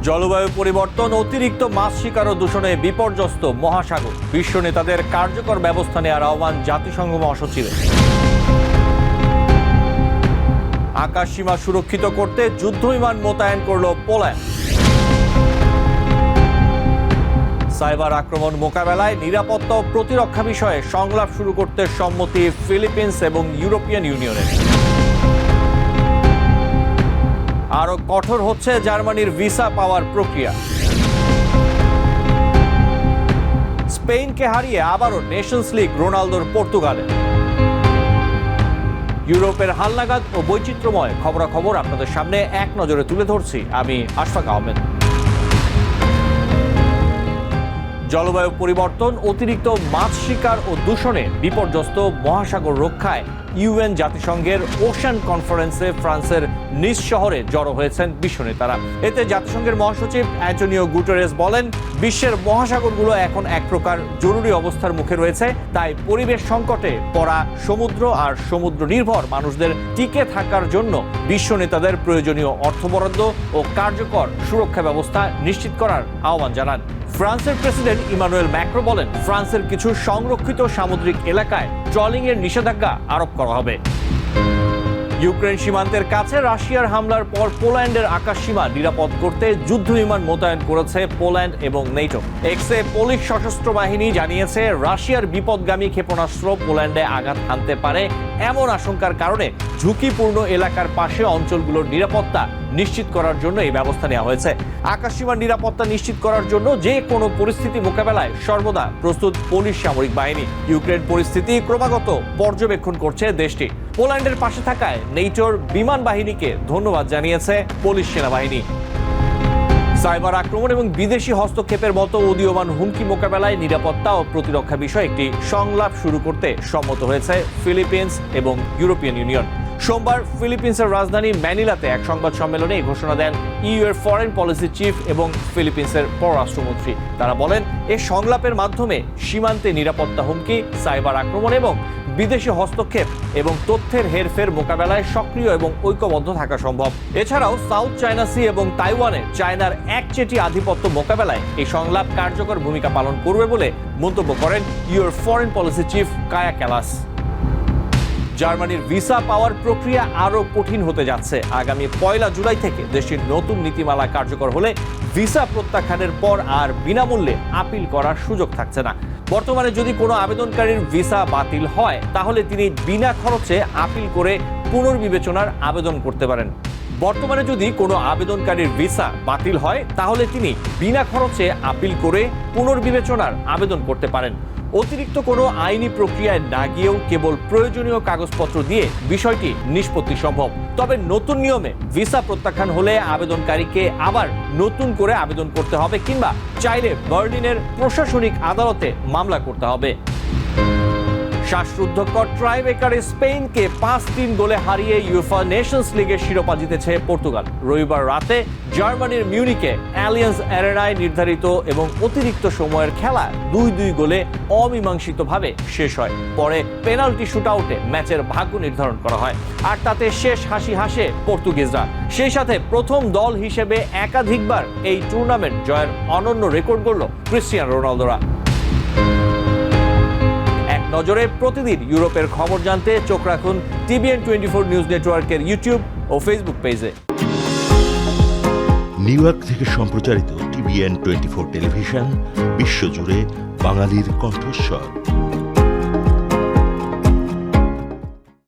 জলবায়ু পরিবর্তন, অতিরিক্ত মাছ শিকার ও দূষণে বিপর্যস্ত মহাসাগর। বিশ্ব নেতাদের কার্যকর ব্যবস্থা নেওয়ার আহ্বান জাতিসংঘ মহাসচিবের। আকাশসীমা সুরক্ষিত করতে যুদ্ধবিমান মোতায়েন করল পোল্যান্ড। সাইবার আক্রমণ মোকাবেলায় নিরাপত্তা ও প্রতিরক্ষা বিষয়ে সংলাপ শুরু করতে সম্মতি ফিলিপিন্স এবং ইউরোপিয়ান ইউনিয়নের। আরো কঠোর হচ্ছে জার্মানির ভিসা পাওয়ার প্রক্রিয়া। স্পেনকে হারিয়ে আবারও নেশনস লিগ রোনালদোর পর্তুগালে। ইউরোপের হালনাগাদ ও বৈচিত্র্যময় খবরাখবর আপনাদের সামনে এক নজরে তুলে ধরছি আমি আশফাক আহমেদ। জলবায়ু পরিবর্তন, অতিরিক্ত মাছ শিকার ও দূষণে বিপর্যস্ত মহাসাগর রক্ষায় ইউএন জাতিসংঘের ওশান কনফারেন্সে ফ্রান্সের নিস শহরে জড়ো হয়েছেন বিশ্ব নেতারা। এতে জাতিসংঘের মহাসচিব অ্যান্টোনিও গুটেরেস বলেন, বিশ্বের মহাসাগরগুলো এখন এক প্রকার জরুরি অবস্থার মুখে রয়েছে। তাই পরিবেশ সংকটে পড়া সমুদ্র আর সমুদ্র নির্ভর মানুষদের টিকে থাকার জন্য বিশ্ব নেতাদের প্রয়োজনীয় অর্থ বরাদ্দ ও কার্যকর সুরক্ষা ব্যবস্থা নিশ্চিত করার আহ্বান জানান। ফ্রান্সের প্রেসিডেন্ট ইমানুয়েল ম্যাক্রো বলেন, ফ্রান্সের কিছু সংরক্ষিত সামুদ্রিক এলাকায় ট্রলিং এর নিষেধাজ্ঞা আরোপ করা হবে। ইউক্রেন সীমান্তের কাছে রাশিয়ার হামলার পর পোল্যান্ডের আকাশসীমা নিরাপদ করতে যুদ্ধবিমান মোতায়েন করেছে পোল্যান্ড এবং নেটো। এক্সে পোলিশ সশস্ত্র বাহিনী জানিয়েছে, রাশিয়ার বিপদগামী ক্ষেপণাস্ত্র পোল্যান্ডে আঘাত হানতে পারে এমন আশঙ্কার কারণে ঝুঁকিপূর্ণ এলাকার পাশে অঞ্চলগুলোর নিরাপত্তা নিশ্চিত করার জন্য এই ব্যবস্থা নেওয়া হয়েছে। আকাশসীমার নিরাপত্তা নিশ্চিত করার জন্য যে কোনো পরিস্থিতি মোকাবেলায় সর্বদা প্রস্তুত পোলিশ সামরিক বাহিনী। ইউক্রেন পরিস্থিতি ক্রমাগত পর্যবেক্ষণ করছে দেশটি। পোল্যান্ডের পাশে থাকায় নেটোর বিমান বাহিনীকে ধন্যবাদ জানিয়েছে পোলিশ সেনাবাহিনী। সাইবার আক্রমণ এবং বিদেশি হস্তক্ষেপের মতো উদীয়মান হুমকি মোকাবেলায় নিরাপত্তা ও প্রতিরক্ষা বিষয়ে একটি সংলাপ শুরু করতে সম্মত হয়েছে ফিলিপিন্স এবং ইউরোপিয়ান ইউনিয়ন। সোমবার ফিলিপিন্সের রাজধানী ম্যানিলাতে এক সংবাদ সম্মেলনে এই ঘোষণা দেন ইউ এর ফরেন পলিসি চিফ এবং ফিলিপিন্সের পররাষ্ট্রমন্ত্রী। তারা বলেন, এই সংলাপের মাধ্যমে সীমান্তে নিরাপত্তা হুমকি, সাইবার আক্রমণ এবং বিদেশি হস্তক্ষেপ এবং তথ্যের হেরফের মোকাবেলায় সক্রিয় এবং ঐক্যবদ্ধ থাকা সম্ভব। এছাড়াও সাউথ চায়না সি এবং তাইওয়ানে চায়নার একচেটি আধিপত্য মোকাবেলায় এই সংলাপ কার্যকর ভূমিকা পালন করবে বলে মন্তব্য করেন ইউ এর ফরেন পলিসি চিফ কায়া ক্যালাস। জার্মানির ভিসা পাওয়ার প্রক্রিয়া আরও কঠিন হতে যাচ্ছে। আগামী 1 জুলাই থেকে দেশটির নতুন নীতিমালা কার্যকর হলে ভিসা প্রত্যাখ্যানের পর আর বিনামূল্যে আপিল করার সুযোগ থাকছে না। বর্তমানে যদি কোনো আবেদনকারীর ভিসা বাতিল হয়, তাহলে তিনি বিনা খরচে আপিল করে পুনর্বিবেচনার আবেদন করতে পারেন। বর্তমানে যদি কোনো আবেদনকারীর ভিসা বাতিল হয়, তাহলে তিনি বিনা খরচে আপিল করে পুনর্বিবেচনার আবেদন করতে পারেন। অতিরিক্ত কোনো আইনি প্রক্রিয়ায় না গিয়েও কেবল প্রয়োজনীয় কাগজপত্র দিয়ে বিষয়টি নিষ্পত্তি সম্ভব। তবে নতুন নিয়মে ভিসা প্রত্যাখ্যান হলে আবেদনকারীকে আবার নতুন করে আবেদন করতে হবে কিংবা চাইলে বার্লিনের প্রশাসনিক আদালতে মামলা করতে হবে। শ্বাসরুদ্ধকর ট্রাইবেকারে স্পেনকে 5-3 গোলে হারিয়ে ইউএফা নেশনস লিগের শিরোপা জিতেছে পর্তুগাল। রবিবার রাতে জার্মানির মিউনিকে অ্যালিয়ান্স অ্যারেনায় নির্ধারিত এবং অতিরিক্ত সময়ের খেলা 2-2 গোলে অমীমাংসিতভাবে শেষ হয়। পরে পেনাল্টি শুটআউটে ম্যাচের ভাগ্য নির্ধারণ করা হয়, আর তাতে শেষ হাসি হাসে পর্তুগিজরা। সেই সাথে প্রথম দল হিসেবে একাধিকবার এই টুর্নামেন্ট জয়ের অনন্য রেকর্ড গড়ল ক্রিস্টিয়ানো রোনালদোরা। নজরে প্রতিদিন ইউরোপের খবর জানতে চোখ রাখুন টিবিএন 24 নিউজ নেটওয়ার্কের ইউটিউব ও ফেসবুক পেজে। নিউ ইয়র্ক থেকে সম্প্রচারিত টিবিএন 24 টেলিভিশন বিশ্বজুড়ে বাঙালির কণ্ঠস্বর।